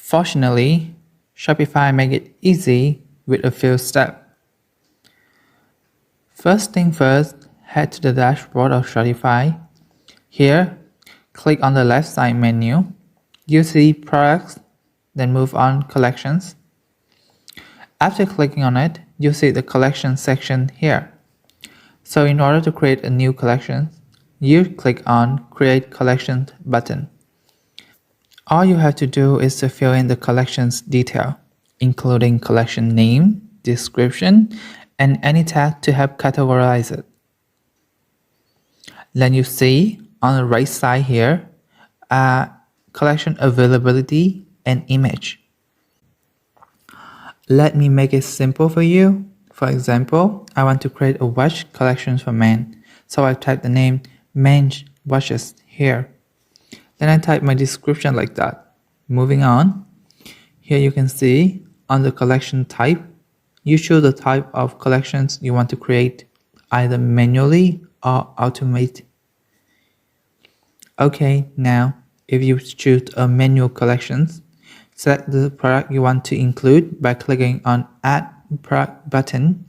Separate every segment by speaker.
Speaker 1: Fortunately, Shopify make it easy with a few steps. First thing first, head to the dashboard of Shopify. Here, click on the left side menu. You see products, then move on collections. After clicking on it, you see the collection section here. So in order to create a new collection, you click on Create Collection button. All you have to do is to fill in the collection's detail, including collection name, description, and any tag to help categorize it. Then you see on the right side here, collection availability and image. Let me make it simple for you. For example, I want to create a watch collection for men. So I type the name men's watches here. Then I type my description like that. Moving on, here you can see on the collection type, you choose the type of collections you want to create, either manually or automate. Okay, now if you choose a manual collections, select the product you want to include by clicking on Add Product button.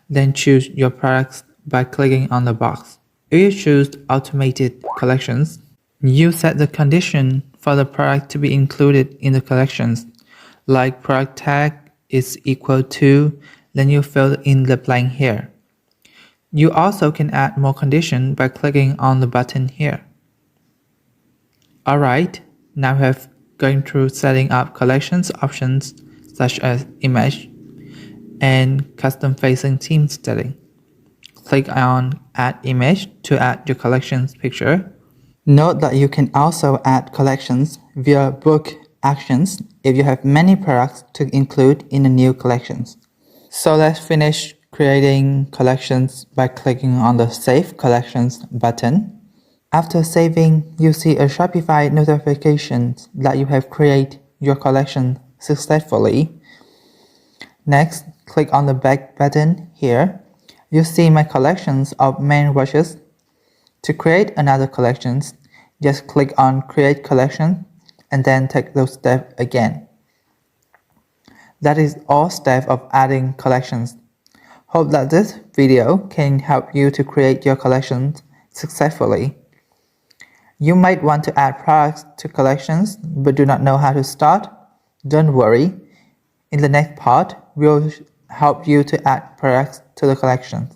Speaker 1: Then choose your products by clicking on the box. If you choose automated collections, you set the condition for the product to be included in the collections, like product tag is equal to, then you fill in the blank here. You also can add more condition by clicking on the button here. Alright, now we have going through setting up collections options such as image and custom facing theme setting. Click on Add Image to add your collections picture. Note that you can also add collections via book actions if you have many products to include in the new collections. So let's finish creating collections by clicking on the Save Collections button. After saving, you see a Shopify notification that you have created your collection successfully. Next, click on the Back button here. You see my collections of men watches. To create another collection, just click on Create Collection and then take those steps again. That is all steps of adding collections. Hope that this video can help you to create your collections successfully. You might want to add products to collections but do not know how to start. Don't worry. In the next part, we'll help you to add products to the collection.